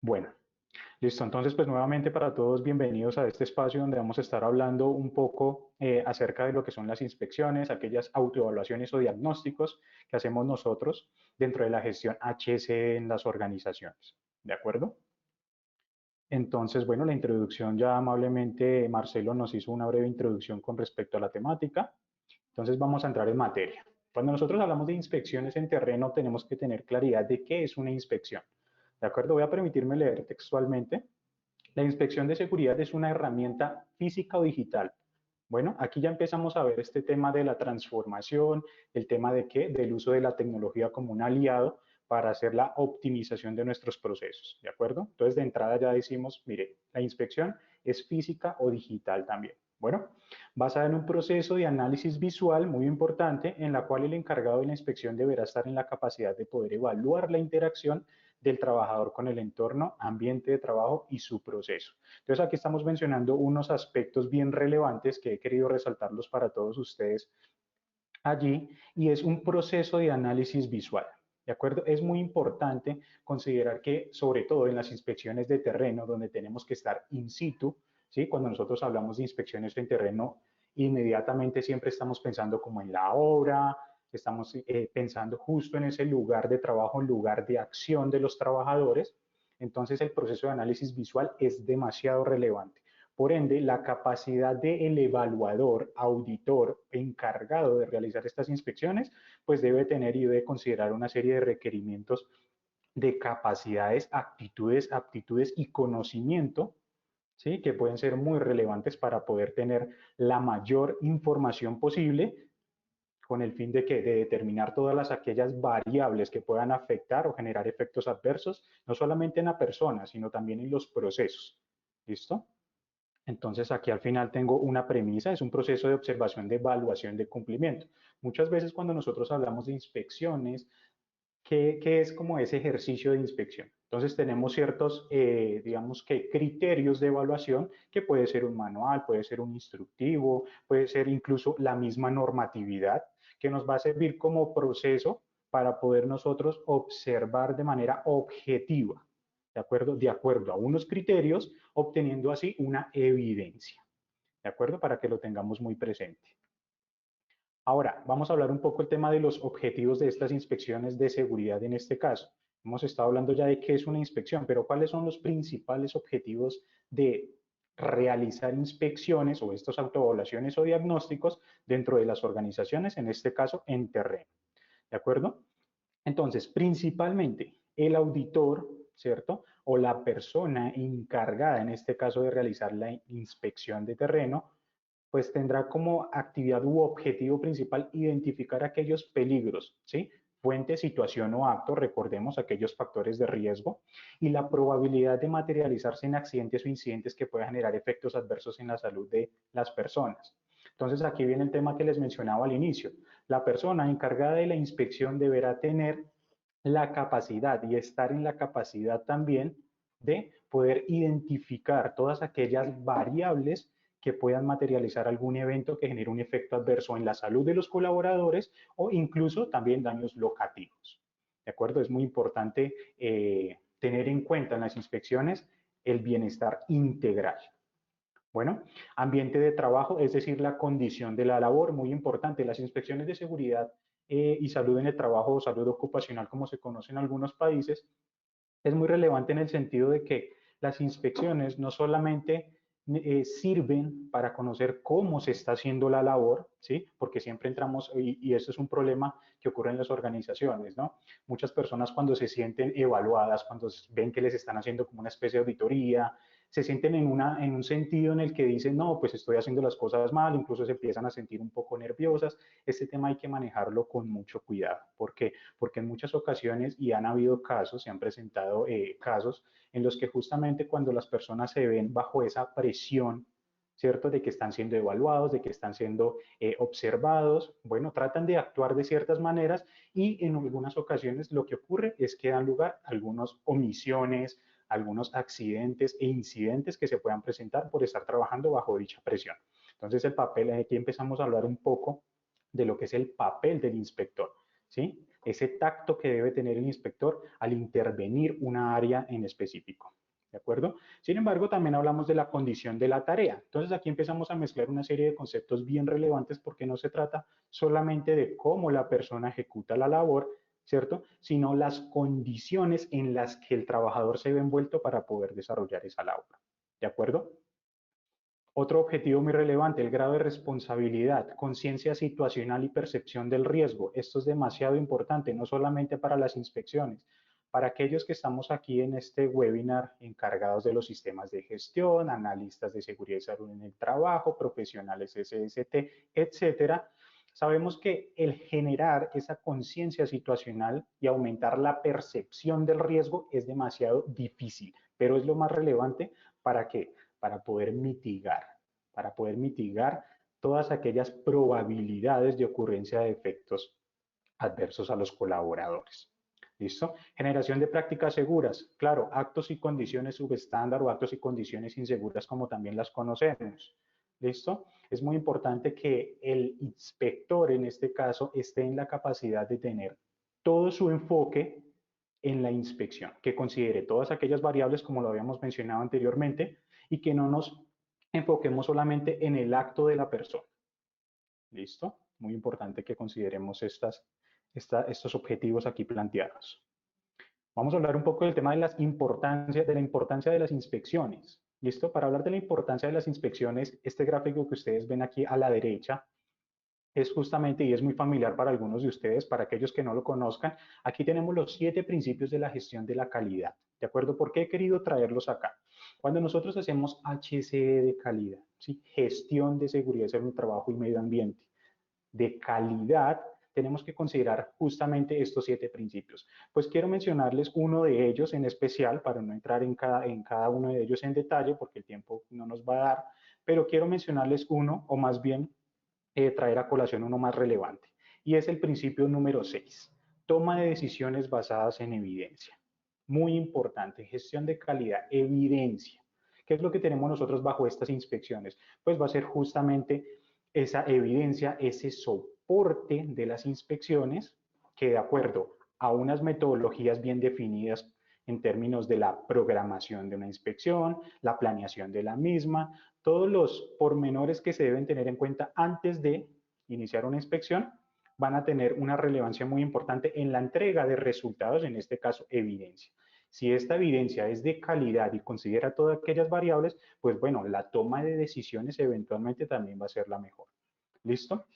Bueno, listo. Entonces, pues nuevamente para todos, bienvenidos a este espacio donde vamos a estar hablando un poco acerca de lo que son las inspecciones, aquellas autoevaluaciones o diagnósticos que hacemos nosotros dentro de la gestión HS en las organizaciones. ¿De acuerdo? Entonces, bueno, la introducción ya amablemente Marcelo nos hizo una breve introducción con respecto a la temática. Entonces, vamos a entrar en materia. Cuando nosotros hablamos de inspecciones en terreno, tenemos que tener claridad de qué es una inspección. ¿De acuerdo? Voy a permitirme leer textualmente. La inspección de seguridad es una herramienta física o digital. Bueno, aquí ya empezamos a ver este tema de la transformación, el tema de qué, del uso de la tecnología como un aliado para hacer la optimización de nuestros procesos, ¿de acuerdo? Entonces, de entrada ya decimos, mire, la inspección es física o digital también. Bueno, basada en un proceso de análisis visual muy importante en la cual el encargado de la inspección deberá estar en la capacidad de poder evaluar la interacción del trabajador con el entorno, ambiente de trabajo y su proceso. Entonces aquí estamos mencionando unos aspectos bien relevantes que he querido resaltarlos para todos ustedes allí y es un proceso de análisis visual. ¿De acuerdo? Es muy importante considerar que, sobre todo en las inspecciones de terreno, donde tenemos que estar in situ, ¿sí? Cuando nosotros hablamos de inspecciones en terreno, inmediatamente siempre estamos pensando como en la obra, estamos pensando justo en ese lugar de trabajo, en lugar de acción de los trabajadores. Entonces el proceso de análisis visual es demasiado relevante. Por ende, la capacidad del evaluador, auditor encargado de realizar estas inspecciones, pues debe tener y debe considerar una serie de requerimientos de capacidades, actitudes, aptitudes y conocimiento, ¿sí? Que pueden ser muy relevantes para poder tener la mayor información posible con el fin de que de determinar todas aquellas variables que puedan afectar o generar efectos adversos, no solamente en la persona, sino también en los procesos. ¿Listo? Entonces aquí al final tengo una premisa, es un proceso de observación, de evaluación, de cumplimiento. Muchas veces cuando nosotros hablamos de inspecciones, ¿qué es como ese ejercicio de inspección? Entonces tenemos ciertos, digamos que criterios de evaluación, que puede ser un manual, puede ser un instructivo, puede ser incluso la misma normatividad, que nos va a servir como proceso para poder nosotros observar de manera objetiva, ¿de acuerdo? De acuerdo a unos criterios, obteniendo así una evidencia, ¿de acuerdo? Para que lo tengamos muy presente. Ahora, vamos a hablar un poco el tema de los objetivos de estas inspecciones de seguridad en este caso. Hemos estado hablando ya de qué es una inspección, pero ¿cuáles son los principales objetivos de realizar inspecciones o estas autoevaluaciones o diagnósticos dentro de las organizaciones, en este caso en terreno? ¿De acuerdo? Entonces, principalmente el auditor, ¿cierto? O la persona encargada, en este caso, de realizar la inspección de terreno, pues tendrá como actividad u objetivo principal identificar aquellos peligros, ¿sí? Fuente, situación o acto, recordemos aquellos factores de riesgo, y la probabilidad de materializarse en accidentes o incidentes que puedan generar efectos adversos en la salud de las personas. Entonces aquí viene el tema que les mencionaba al inicio. La persona encargada de la inspección deberá tener la capacidad y estar en la capacidad también de poder identificar todas aquellas variables que puedan materializar algún evento que genere un efecto adverso en la salud de los colaboradores o incluso también daños locativos. ¿De acuerdo? Es muy importante tener en cuenta en las inspecciones el bienestar integral. Bueno, ambiente de trabajo, es decir, la condición de la labor, muy importante. Las inspecciones de seguridad y salud en el trabajo o salud ocupacional, como se conoce en algunos países, es muy relevante en el sentido de que las inspecciones no solamente sirven para conocer cómo se está haciendo la labor, ¿sí? Porque siempre entramos, y eso es un problema que ocurre en las organizaciones, ¿no? Muchas personas cuando se sienten evaluadas, cuando ven que les están haciendo como una especie de auditoría, se sienten en un sentido en el que dicen, no, pues estoy haciendo las cosas mal, incluso se empiezan a sentir un poco nerviosas. Este tema hay que manejarlo con mucho cuidado. ¿Por qué? Porque en muchas ocasiones, y han habido casos, se han presentado casos en los que justamente cuando las personas se ven bajo esa presión, ¿cierto? De que están siendo evaluados, de que están siendo observados, bueno, tratan de actuar de ciertas maneras y en algunas ocasiones lo que ocurre es que dan lugar a algunas omisiones, algunos accidentes e incidentes que se puedan presentar por estar trabajando bajo dicha presión. Entonces el papel, aquí empezamos a hablar un poco de lo que es el papel del inspector, ¿sí? ese tacto que debe tener el inspector al intervenir una área en específico. ¿De acuerdo? Sin embargo, también hablamos de la condición de la tarea. Entonces aquí empezamos a mezclar una serie de conceptos bien relevantes porque no se trata solamente de cómo la persona ejecuta la labor, ¿cierto? Sino las condiciones en las que el trabajador se ve envuelto para poder desarrollar esa labor. ¿De acuerdo? Otro objetivo muy relevante, el grado de responsabilidad, conciencia situacional y percepción del riesgo. Esto es demasiado importante, no solamente para las inspecciones, para aquellos que estamos aquí en este webinar encargados de los sistemas de gestión, analistas de seguridad y salud en el trabajo, profesionales SST, etcétera. Sabemos que el generar esa conciencia situacional y aumentar la percepción del riesgo es demasiado difícil, pero es lo más relevante para que para poder mitigar todas aquellas probabilidades de ocurrencia de efectos adversos a los colaboradores. ¿Listo? Generación de prácticas seguras. Claro, actos y condiciones subestándar o actos y condiciones inseguras como también las conocemos. ¿Listo? Es muy importante que el inspector en este caso esté en la capacidad de tener todo su enfoque en la inspección, que considere todas aquellas variables como lo habíamos mencionado anteriormente y que no nos enfoquemos solamente en el acto de la persona. ¿Listo? Muy importante que consideremos estos objetivos aquí planteados. Vamos a hablar un poco del tema de la importancia de las inspecciones. ¿Listo? Para hablar de la importancia de las inspecciones, este gráfico que ustedes ven aquí a la derecha es justamente, y es muy familiar para algunos de ustedes, para aquellos que no lo conozcan, aquí tenemos los 7 principios de la gestión de la calidad. ¿De acuerdo? ¿Por qué he querido traerlos acá? Cuando nosotros hacemos HCE de calidad, ¿sí? Gestión de seguridad, salud en el trabajo y medio ambiente, de calidad, tenemos que considerar justamente estos 7 principios. Pues quiero mencionarles uno de ellos en especial, para no entrar en cada uno de ellos en detalle, porque el tiempo no nos va a dar, pero quiero mencionarles uno, o más bien traer a colación uno más relevante, y es el principio número 6, toma de decisiones basadas en evidencia. Muy importante, gestión de calidad, evidencia. ¿Qué es lo que tenemos nosotros bajo estas inspecciones? Pues va a ser justamente esa evidencia, ese soporte de las inspecciones que de acuerdo a unas metodologías bien definidas en términos de la programación de una inspección, la planeación de la misma, todos los pormenores que se deben tener en cuenta antes de iniciar una inspección van a tener una relevancia muy importante en la entrega de resultados, en este caso evidencia. Si esta evidencia es de calidad y considera todas aquellas variables, pues bueno, la toma de decisiones eventualmente también va a ser la mejor. ¿Listo?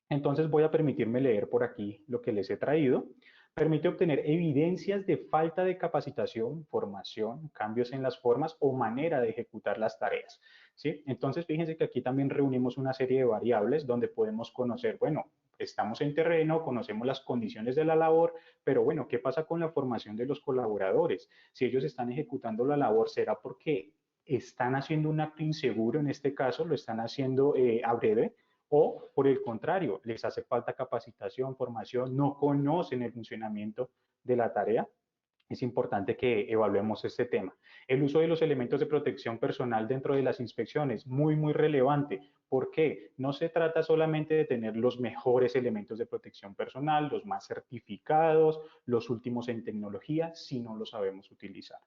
Entonces voy a permitirme leer por aquí lo que les he traído. Permite obtener evidencias de falta de capacitación, formación, cambios en las formas o manera de ejecutar las tareas. ¿Sí? Entonces fíjense que aquí también reunimos una serie de variables donde podemos conocer, bueno, estamos en terreno, conocemos las condiciones de la labor, pero bueno, ¿qué pasa con la formación de los colaboradores? Si ellos están ejecutando la labor, ¿será porque están haciendo un acto inseguro en este caso, lo están haciendo a breve? O por el contrario, les hace falta capacitación, formación, no conocen el funcionamiento de la tarea. Es importante que evaluemos este tema. El uso de los elementos de protección personal dentro de las inspecciones, muy relevante. ¿Por qué? No se trata solamente de tener los mejores elementos de protección personal, los más certificados, los últimos en tecnología, si no los sabemos utilizar.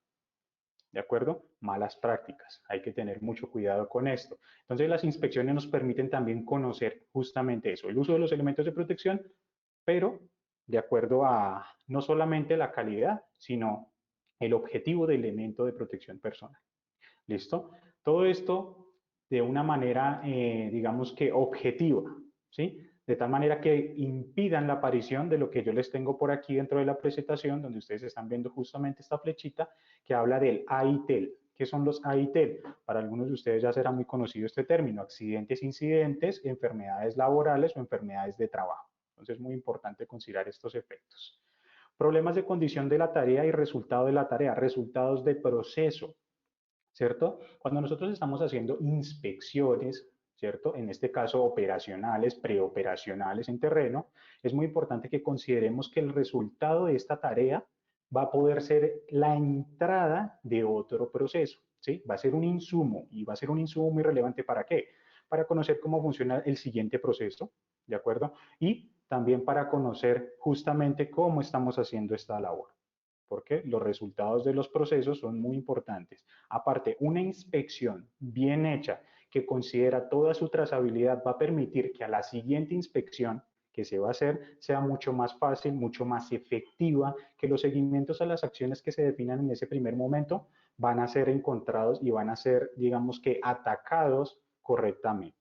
¿De acuerdo? Malas prácticas. Hay que tener mucho cuidado con esto. Entonces, las inspecciones nos permiten también conocer justamente eso, el uso de los elementos de protección, pero de acuerdo a no solamente la calidad, sino el objetivo del elemento de protección personal. ¿Listo? Todo esto de una manera, digamos que objetiva, ¿sí? De tal manera que impidan la aparición de lo que yo les tengo por aquí dentro de la presentación, donde ustedes están viendo justamente esta flechita que habla del AITEL. ¿Qué son los AITEL? Para algunos de ustedes ya será muy conocido este término, accidentes, incidentes, enfermedades laborales o enfermedades de trabajo. Entonces es muy importante considerar estos efectos. Problemas de condición de la tarea y resultado de la tarea, resultados de proceso. ¿Cierto? Cuando nosotros estamos haciendo inspecciones, ¿cierto? En este caso operacionales, preoperacionales en terreno, es muy importante que consideremos que el resultado de esta tarea va a poder ser la entrada de otro proceso, ¿sí? Va a ser un insumo y va a ser un insumo muy relevante ¿para qué? Para conocer cómo funciona el siguiente proceso, ¿de acuerdo? Y también para conocer justamente cómo estamos haciendo esta labor, porque los resultados de los procesos son muy importantes. Aparte, una inspección bien hecha que considera toda su trazabilidad va a permitir que a la siguiente inspección que se va a hacer sea mucho más fácil, mucho más efectiva, que los seguimientos a las acciones que se definan en ese primer momento van a ser encontrados y van a ser, digamos que, atacados correctamente.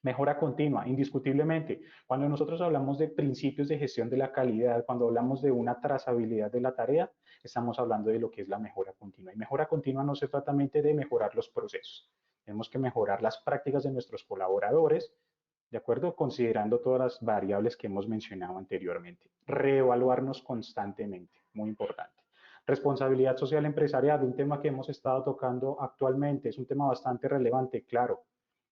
Mejora continua, indiscutiblemente. Cuando nosotros hablamos de principios de gestión de la calidad, cuando hablamos de una trazabilidad de la tarea, estamos hablando de lo que es la mejora continua. Y mejora continua no se trata de mejorar los procesos. Tenemos que mejorar las prácticas de nuestros colaboradores, ¿de acuerdo? Considerando todas las variables que hemos mencionado anteriormente. Reevaluarnos constantemente, muy importante. Responsabilidad social empresarial, un tema que hemos estado tocando actualmente, es un tema bastante relevante, claro.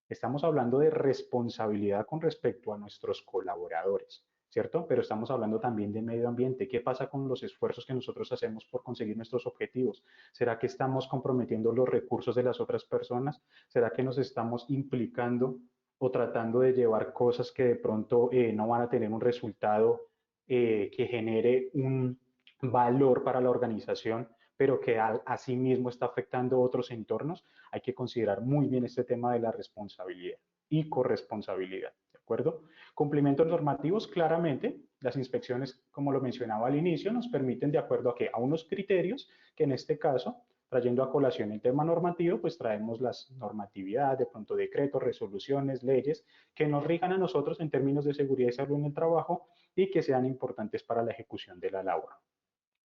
Estamos hablando de responsabilidad con respecto a nuestros colaboradores, ¿cierto? Pero estamos hablando también de medio ambiente. ¿Qué pasa con los esfuerzos que nosotros hacemos por conseguir nuestros objetivos? ¿Será que estamos comprometiendo los recursos de las otras personas? ¿Será que nos estamos implicando o tratando de llevar cosas que de pronto no van a tener un resultado que genere un valor para la organización, pero que asimismo está afectando otros entornos? Hay que considerar muy bien este tema de la responsabilidad y corresponsabilidad, ¿de acuerdo? Cumplimientos normativos, claramente, las inspecciones, como lo mencionaba al inicio, nos permiten, de acuerdo a, a unos criterios, que en este caso, trayendo a colación el tema normativo, pues traemos las normatividad, de pronto decretos, resoluciones, leyes, que nos rijan a nosotros en términos de seguridad y salud en el trabajo y que sean importantes para la ejecución de la labor.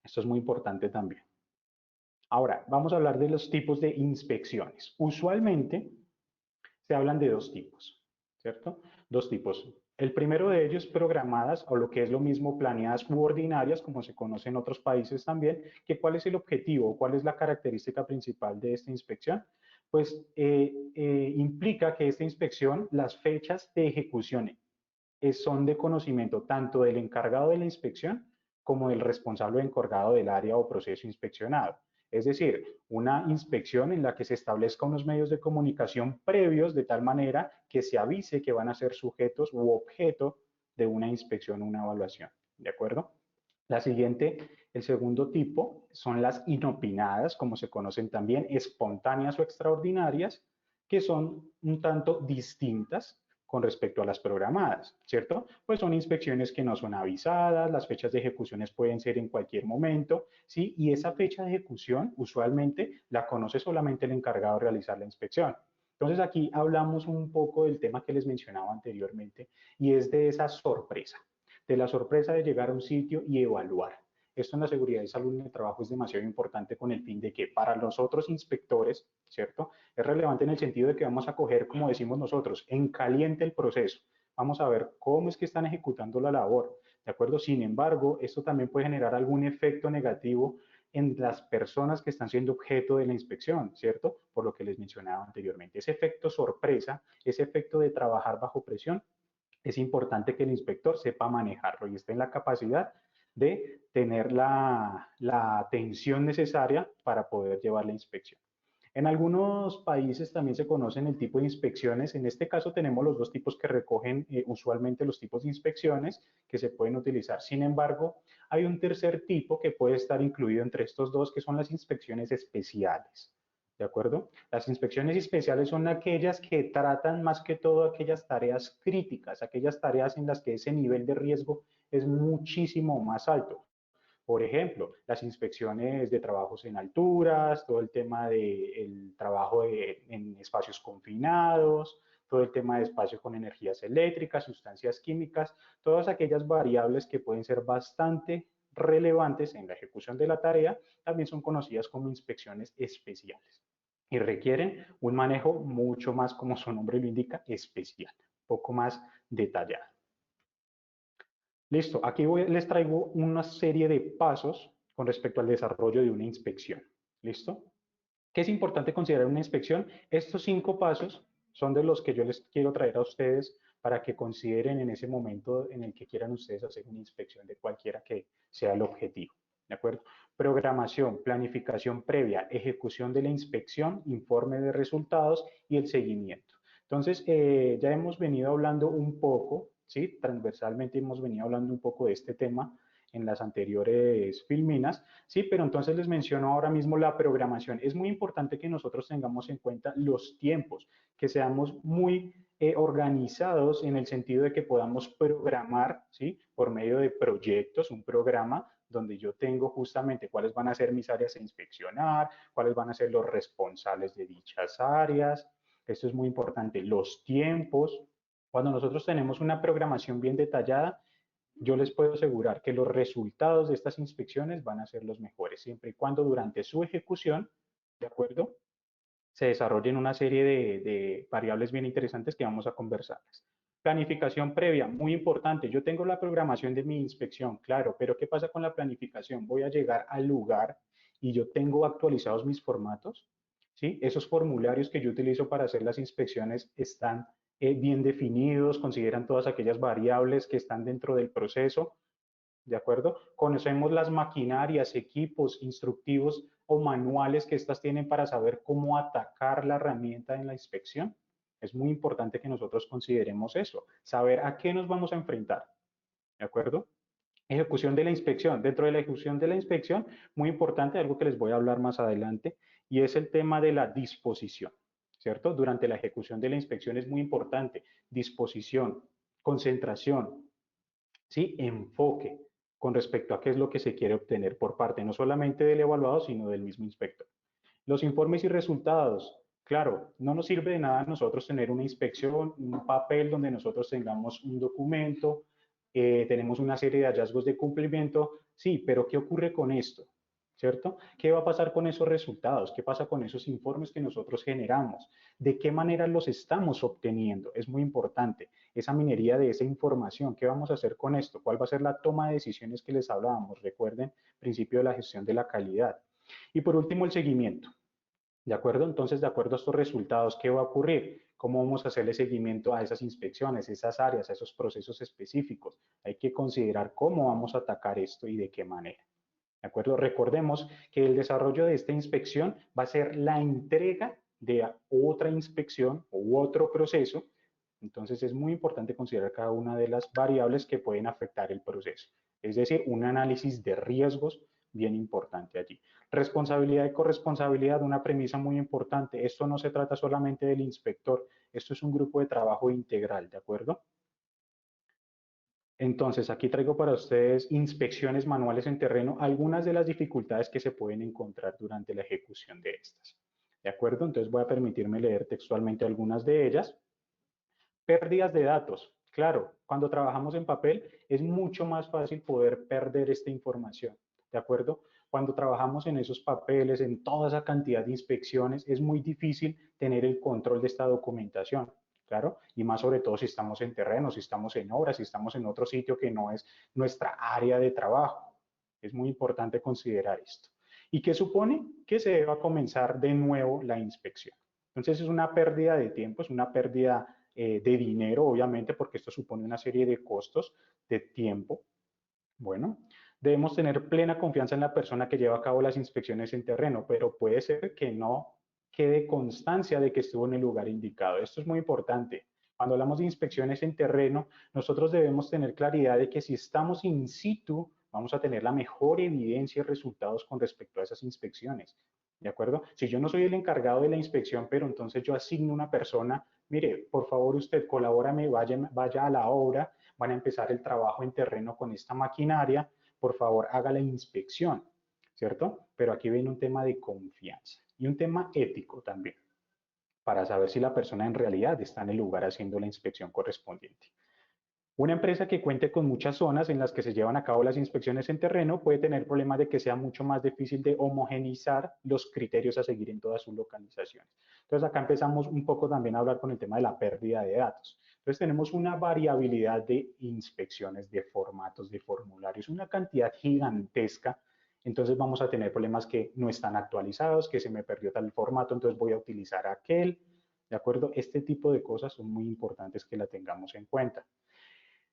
Esto es muy importante también. Ahora, vamos a hablar de los tipos de inspecciones. Usualmente se hablan de dos tipos, ¿cierto? Dos tipos. El primero de ellos, programadas, o lo que es lo mismo, planeadas u ordinarias, como se conoce en otros países también, que cuál es el objetivo, cuál es la característica principal de esta inspección. Pues implica que esta inspección, las fechas de ejecución son de conocimiento tanto del encargado de la inspección como del responsable o encargado del área o proceso inspeccionado. Es decir, una inspección en la que se establezca unos medios de comunicación previos de tal manera que se avise que van a ser sujetos u objeto de una inspección o una evaluación. ¿De acuerdo? La siguiente, el segundo tipo, son las inopinadas, como se conocen también, espontáneas o extraordinarias, que son un tanto distintas con respecto a las programadas, ¿cierto? Pues son inspecciones que no son avisadas, las fechas de ejecuciones pueden ser en cualquier momento, ¿sí? Y esa fecha de ejecución usualmente la conoce solamente el encargado de realizar la inspección. Entonces aquí hablamos un poco del tema que les mencionaba anteriormente y es de esa sorpresa, de la sorpresa de llegar a un sitio y evaluar. Esto en la seguridad y salud en el trabajo es demasiado importante con el fin de que para los otros inspectores, ¿cierto? Es relevante en el sentido de que vamos a coger, como decimos nosotros, en caliente el proceso. Vamos a ver cómo es que están ejecutando la labor, ¿de acuerdo? Sin embargo, esto también puede generar algún efecto negativo en las personas que están siendo objeto de la inspección, ¿cierto? Por lo que les mencionaba anteriormente. Ese efecto sorpresa, ese efecto de trabajar bajo presión, es importante que el inspector sepa manejarlo y esté en la capacidad de tener la atención necesaria para poder llevar la inspección. En algunos países también se conocen el tipo de inspecciones. En este caso tenemos los dos tipos que recogen usualmente los tipos de inspecciones que se pueden utilizar. Sin embargo, hay un tercer tipo que puede estar incluido entre estos dos, que son las inspecciones especiales. ¿De acuerdo? Las inspecciones especiales son aquellas que tratan más que todo aquellas tareas críticas, aquellas tareas en las que ese nivel de riesgo es muchísimo más alto. Por ejemplo, las inspecciones de trabajos en alturas, todo el tema del trabajo en espacios confinados, todo el tema de espacios con energías eléctricas, sustancias químicas, todas aquellas variables que pueden ser bastante relevantes en la ejecución de la tarea, también son conocidas como inspecciones especiales y requieren un manejo mucho más, como su nombre lo indica, especial, poco más detallado. Listo, aquí les traigo una serie de pasos con respecto al desarrollo de una inspección. ¿Listo? ¿Qué es importante considerar una inspección? Estos 5 pasos son de los que yo les quiero traer a ustedes para que consideren en ese momento en el que quieran ustedes hacer una inspección de cualquiera que sea el objetivo. ¿De acuerdo? Programación, planificación previa, ejecución de la inspección, informe de resultados y el seguimiento. Entonces, ya hemos venido hablando un poco ¿sí? Transversalmente hemos venido hablando un poco de este tema en las anteriores filminas, sí, pero entonces les menciono ahora mismo la programación. Es muy importante que nosotros tengamos en cuenta los tiempos, que seamos muy organizados en el sentido de que podamos programar, ¿sí? Por medio de proyectos, un programa donde yo tengo justamente cuáles van a ser mis áreas a inspeccionar, cuáles van a ser los responsables de dichas áreas. Esto es muy importante, los tiempos. Cuando nosotros tenemos una programación bien detallada, yo les puedo asegurar que los resultados de estas inspecciones van a ser los mejores, siempre y cuando durante su ejecución, ¿de acuerdo? Se desarrollen una serie de variables bien interesantes que vamos a conversarles. Planificación previa, muy importante. Yo tengo la programación de mi inspección, claro, pero ¿qué pasa con la planificación? Voy a llegar al lugar y yo tengo actualizados mis formatos, ¿sí? Esos formularios que yo utilizo para hacer las inspecciones están bien definidos, consideran todas aquellas variables que están dentro del proceso, ¿de acuerdo? Conocemos las maquinarias, equipos, instructivos o manuales que estas tienen para saber cómo atacar la herramienta en la inspección. Es muy importante que nosotros consideremos eso, saber a qué nos vamos a enfrentar, ¿de acuerdo? Ejecución de la inspección. Dentro de la ejecución de la inspección, muy importante, algo que les voy a hablar más adelante, y es el tema de la disposición, ¿cierto? Durante la ejecución de la inspección es muy importante disposición, concentración, ¿sí? Enfoque con respecto a qué es lo que se quiere obtener por parte no solamente del evaluado, sino del mismo inspector. Los informes y resultados. Claro, no nos sirve de nada a nosotros tener una inspección, un papel donde nosotros tengamos un documento, tenemos una serie de hallazgos de cumplimiento, sí, pero ¿qué ocurre con esto? ¿Cierto? ¿Qué va a pasar con esos resultados? ¿Qué pasa con esos informes que nosotros generamos? ¿De qué manera los estamos obteniendo? Es muy importante esa minería de esa información. ¿Qué vamos a hacer con esto? ¿Cuál va a ser la toma de decisiones que les hablábamos? Recuerden, principio de la gestión de la calidad. Y por último, el seguimiento. ¿De acuerdo? Entonces, de acuerdo a estos resultados, ¿qué va a ocurrir? ¿Cómo vamos a hacerle seguimiento a esas inspecciones, esas áreas, a esos procesos específicos? Hay que considerar cómo vamos a atacar esto y de qué manera. ¿De acuerdo? Recordemos que el desarrollo de esta inspección va a ser la entrega de otra inspección u otro proceso. Entonces es muy importante considerar cada una de las variables que pueden afectar el proceso. Es decir, un análisis de riesgos bien importante allí. Responsabilidad y corresponsabilidad, una premisa muy importante. Esto no se trata solamente del inspector, esto es un grupo de trabajo integral, ¿de acuerdo? Entonces, aquí traigo para ustedes inspecciones manuales en terreno, algunas de las dificultades que se pueden encontrar durante la ejecución de estas. ¿De acuerdo? Entonces voy a permitirme leer textualmente algunas de ellas. Pérdidas de datos. Claro, cuando trabajamos en papel es mucho más fácil poder perder esta información. ¿De acuerdo? Cuando trabajamos en esos papeles, en toda esa cantidad de inspecciones, es muy difícil tener el control de esta documentación. Claro, y más sobre todo si estamos en terreno, si estamos en obras, si estamos en otro sitio que no es nuestra área de trabajo. Es muy importante considerar esto. ¿Y qué supone? Que se deba comenzar de nuevo la inspección. Entonces es una pérdida de tiempo, es una pérdida de dinero, obviamente, porque esto supone una serie de costos de tiempo. Bueno, debemos tener plena confianza en la persona que lleva a cabo las inspecciones en terreno, pero puede ser que no quede constancia de que estuvo en el lugar indicado. Esto es muy importante. Cuando hablamos de inspecciones en terreno, nosotros debemos tener claridad de que si estamos in situ, vamos a tener la mejor evidencia y resultados con respecto a esas inspecciones. ¿De acuerdo? Si yo no soy el encargado de la inspección, pero entonces yo asigno una persona, mire, por favor usted colabórame, vaya a la obra, van a empezar el trabajo en terreno con esta maquinaria, por favor haga la inspección, ¿cierto? Pero aquí viene un tema de confianza y un tema ético también, para saber si la persona en realidad está en el lugar haciendo la inspección correspondiente. Una empresa que cuente con muchas zonas en las que se llevan a cabo las inspecciones en terreno puede tener problemas de que sea mucho más difícil de homogenizar los criterios a seguir en todas sus localizaciones. Entonces acá empezamos un poco también a hablar con el tema de la pérdida de datos. Entonces tenemos una variabilidad de inspecciones, de formatos, de formularios, una cantidad gigantesca. Entonces vamos a tener problemas que no están actualizados, que se me perdió tal formato, entonces voy a utilizar aquel. ¿De acuerdo? Este tipo de cosas son muy importantes que la tengamos en cuenta.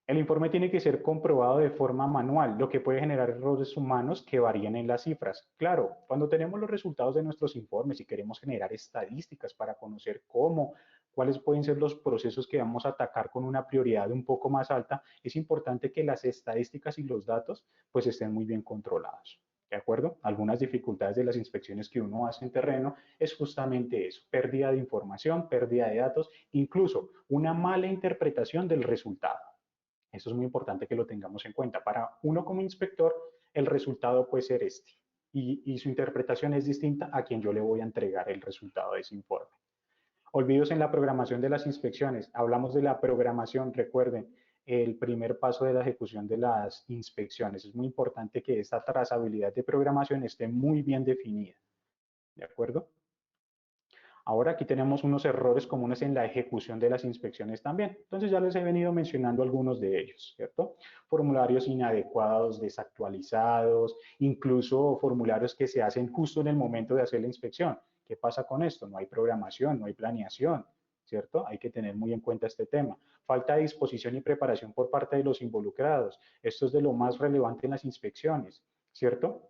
El informe tiene que ser comprobado de forma manual, lo que puede generar errores humanos que varían en las cifras. Claro, cuando tenemos los resultados de nuestros informes y queremos generar estadísticas para conocer cómo cuáles pueden ser los procesos que vamos a atacar con una prioridad un poco más alta, es importante que las estadísticas y los datos pues estén muy bien controlados. ¿De acuerdo? Algunas dificultades de las inspecciones que uno hace en terreno es justamente eso, pérdida de información, pérdida de datos, incluso una mala interpretación del resultado. Eso es muy importante que lo tengamos en cuenta. Para uno como inspector, el resultado puede ser este y su interpretación es distinta a quien yo le voy a entregar el resultado de ese informe. Olvidos en la programación de las inspecciones. Hablamos de la programación, recuerden, el primer paso de la ejecución de las inspecciones. Es muy importante que esta trazabilidad de programación esté muy bien definida. ¿De acuerdo? Ahora aquí tenemos unos errores comunes en la ejecución de las inspecciones también. Entonces ya les he venido mencionando algunos de ellos, ¿cierto? Formularios inadecuados, desactualizados, incluso formularios que se hacen justo en el momento de hacer la inspección. ¿Qué pasa con esto? No hay programación, no hay planeación, ¿cierto? Hay que tener muy en cuenta este tema. Falta de disposición y preparación por parte de los involucrados. Esto es de lo más relevante en las inspecciones, ¿cierto?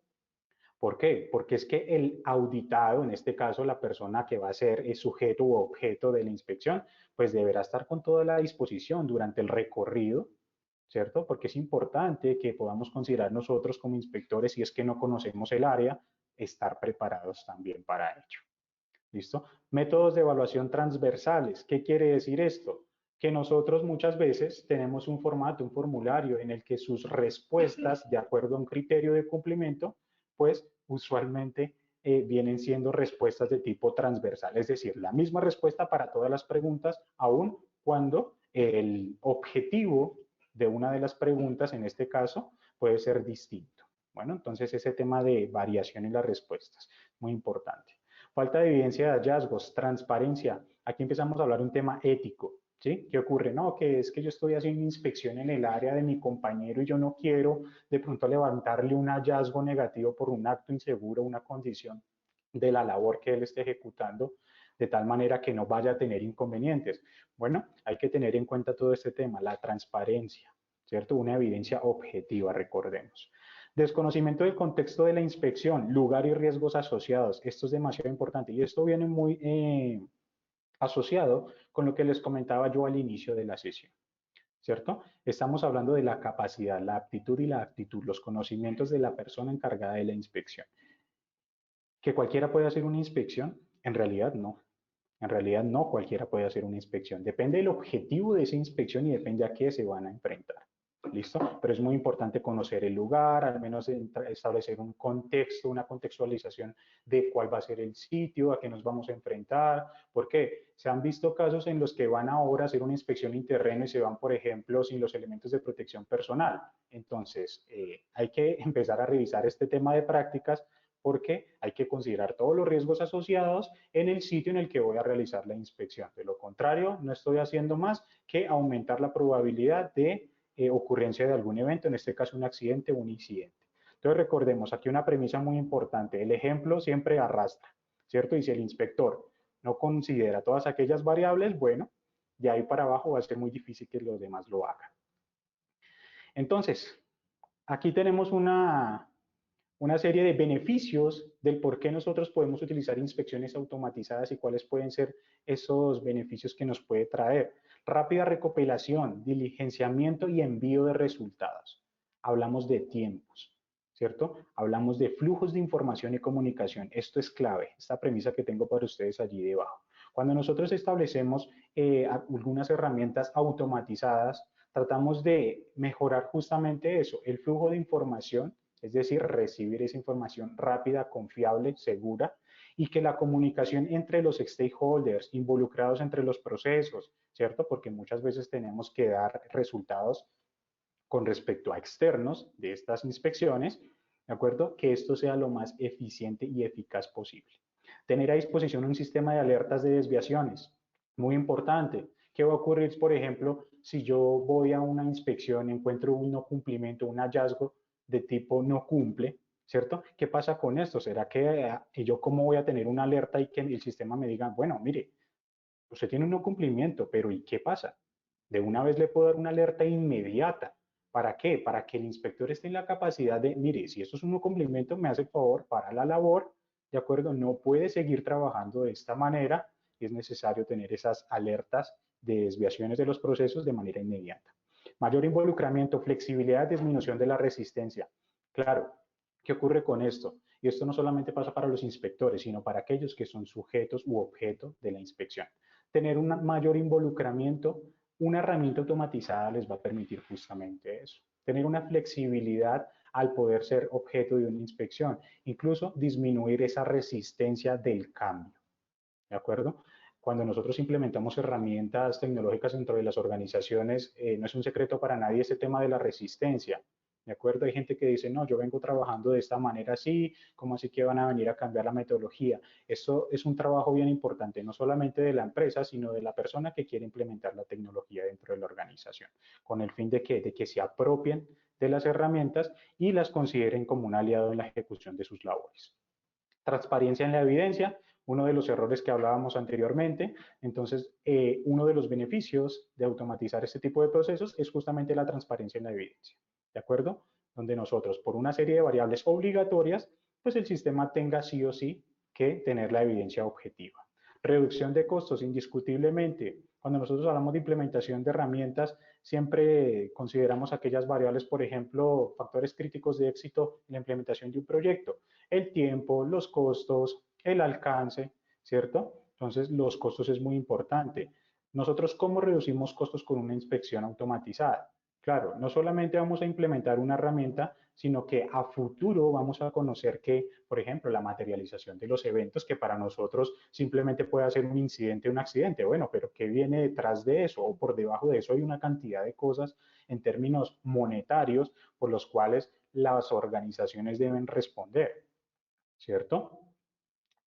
¿Por qué? Porque es que el auditado, en este caso la persona que va a ser el sujeto u objeto de la inspección, pues deberá estar con toda la disposición durante el recorrido, ¿cierto? Porque es importante que podamos considerar nosotros como inspectores, si es que no conocemos el área, estar preparados también para ello. ¿Listo? Métodos de evaluación transversales. ¿Qué quiere decir esto? Que nosotros muchas veces tenemos un formato, un formulario en el que sus respuestas, de acuerdo a un criterio de cumplimiento, pues usualmente vienen siendo respuestas de tipo transversal, es decir, la misma respuesta para todas las preguntas, aun cuando el objetivo de una de las preguntas, en este caso, puede ser distinto. Bueno, entonces ese tema de variación en las respuestas, muy importante. Falta de evidencia de hallazgos, transparencia. Aquí empezamos a hablar de un tema ético. ¿Sí? ¿Qué ocurre? No, que es que yo estoy haciendo inspección en el área de mi compañero y yo no quiero de pronto levantarle un hallazgo negativo por un acto inseguro, una condición de la labor que él esté ejecutando, de tal manera que no vaya a tener inconvenientes. Bueno, hay que tener en cuenta todo este tema, la transparencia, ¿cierto? Una evidencia objetiva, recordemos. Desconocimiento del contexto de la inspección, lugar y riesgos asociados. Esto es demasiado importante y esto viene muy asociado con lo que les comentaba yo al inicio de la sesión, ¿cierto? Estamos hablando de la capacidad, la aptitud y la actitud, los conocimientos de la persona encargada de la inspección. ¿Que cualquiera puede hacer una inspección? En realidad no. En realidad no cualquiera puede hacer una inspección. Depende del objetivo de esa inspección y depende a qué se van a enfrentar. ¿Listo? Pero es muy importante conocer el lugar, al menos establecer un contexto, una contextualización de cuál va a ser el sitio, a qué nos vamos a enfrentar. ¿Por qué? Se han visto casos en los que van ahora a hacer una inspección en terreno y se van, por ejemplo, sin los elementos de protección personal. Entonces, hay que empezar a revisar este tema de prácticas porque hay que considerar todos los riesgos asociados en el sitio en el que voy a realizar la inspección. De lo contrario, no estoy haciendo más que aumentar la probabilidad de ocurrencia de algún evento, en este caso un accidente o un incidente. Entonces recordemos aquí una premisa muy importante, el ejemplo siempre arrastra, ¿cierto? Y si el inspector no considera todas aquellas variables, bueno, de ahí para abajo va a ser muy difícil que los demás lo hagan. Entonces, aquí tenemos una serie de beneficios del por qué nosotros podemos utilizar inspecciones automatizadas y cuáles pueden ser esos beneficios que nos puede traer. Rápida recopilación, diligenciamiento y envío de resultados. Hablamos de tiempos, ¿cierto? Hablamos de flujos de información y comunicación. Esto es clave, esta premisa que tengo para ustedes allí debajo. Cuando nosotros establecemos algunas herramientas automatizadas, tratamos de mejorar justamente eso, el flujo de información, es decir, recibir esa información rápida, confiable, segura, y que la comunicación entre los stakeholders involucrados entre los procesos, ¿cierto? Porque muchas veces tenemos que dar resultados con respecto a externos de estas inspecciones, ¿de acuerdo? Que esto sea lo más eficiente y eficaz posible. Tener a disposición un sistema de alertas de desviaciones, muy importante. ¿Qué va a ocurrir, por ejemplo, si yo voy a una inspección, encuentro un no cumplimiento, un hallazgo de tipo no cumple, ¿cierto? ¿Qué pasa con esto? ¿Será que yo cómo voy a tener una alerta y que el sistema me diga, bueno, mire, usted tiene un no cumplimiento, pero ¿y qué pasa? De una vez le puedo dar una alerta inmediata. ¿Para qué? Para que el inspector esté en la capacidad de, mire, si esto es un no cumplimiento, me hace el favor para la labor, ¿de acuerdo? No puede seguir trabajando de esta manera y es necesario tener esas alertas de desviaciones de los procesos de manera inmediata. Mayor involucramiento, flexibilidad, disminución de la resistencia. Claro, ¿qué ocurre con esto? Y esto no solamente pasa para los inspectores, sino para aquellos que son sujetos u objeto de la inspección. Tener un mayor involucramiento, una herramienta automatizada les va a permitir justamente eso. Tener una flexibilidad al poder ser objeto de una inspección, incluso disminuir esa resistencia del cambio. ¿De acuerdo? Cuando nosotros implementamos herramientas tecnológicas dentro de las organizaciones, no es un secreto para nadie ese tema de la resistencia. ¿De acuerdo? Hay gente que dice, no, yo vengo trabajando de esta manera así, ¿cómo así que van a venir a cambiar la metodología? Esto es un trabajo bien importante, no solamente de la empresa, sino de la persona que quiere implementar la tecnología dentro de la organización, con el fin de que se apropien de las herramientas y las consideren como un aliado en la ejecución de sus labores. Transparencia en la evidencia, uno de los errores que hablábamos anteriormente. Entonces, uno de los beneficios de automatizar este tipo de procesos es justamente la transparencia en la evidencia, ¿de acuerdo? Donde nosotros, por una serie de variables obligatorias, pues el sistema tenga sí o sí que tener la evidencia objetiva. Reducción de costos, indiscutiblemente. Cuando nosotros hablamos de implementación de herramientas, siempre consideramos aquellas variables, por ejemplo, factores críticos de éxito en la implementación de un proyecto, el tiempo, los costos, el alcance, ¿cierto? Entonces, los costos es muy importante. Nosotros, ¿cómo reducimos costos con una inspección automatizada? Claro, no solamente vamos a implementar una herramienta, sino que a futuro vamos a conocer que, por ejemplo, la materialización de los eventos, que para nosotros simplemente puede ser un incidente, un accidente, bueno, pero ¿qué viene detrás de eso? O por debajo de eso hay una cantidad de cosas en términos monetarios por los cuales las organizaciones deben responder, ¿cierto?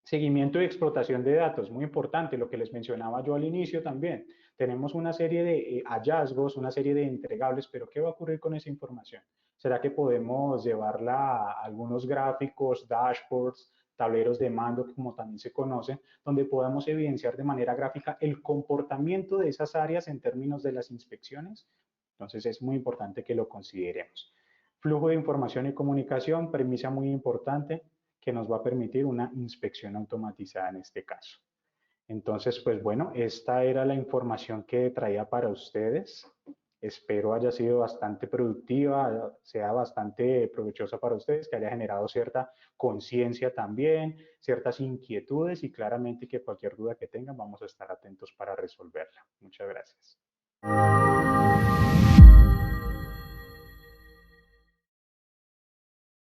Seguimiento y explotación de datos, muy importante, lo que les mencionaba yo al inicio también. Tenemos una serie de hallazgos, una serie de entregables, pero ¿qué va a ocurrir con esa información? ¿Será que podemos llevarla a algunos gráficos, dashboards, tableros de mando, como también se conocen, donde podamos evidenciar de manera gráfica el comportamiento de esas áreas en términos de las inspecciones? Entonces es muy importante que lo consideremos. Flujo de información y comunicación, premisa muy importante, que nos va a permitir una inspección automatizada en este caso. Entonces, pues bueno, esta era la información que traía para ustedes. Espero haya sido bastante productiva, sea bastante provechosa para ustedes, que haya generado cierta conciencia también, ciertas inquietudes y claramente que cualquier duda que tengan vamos a estar atentos para resolverla. Muchas gracias.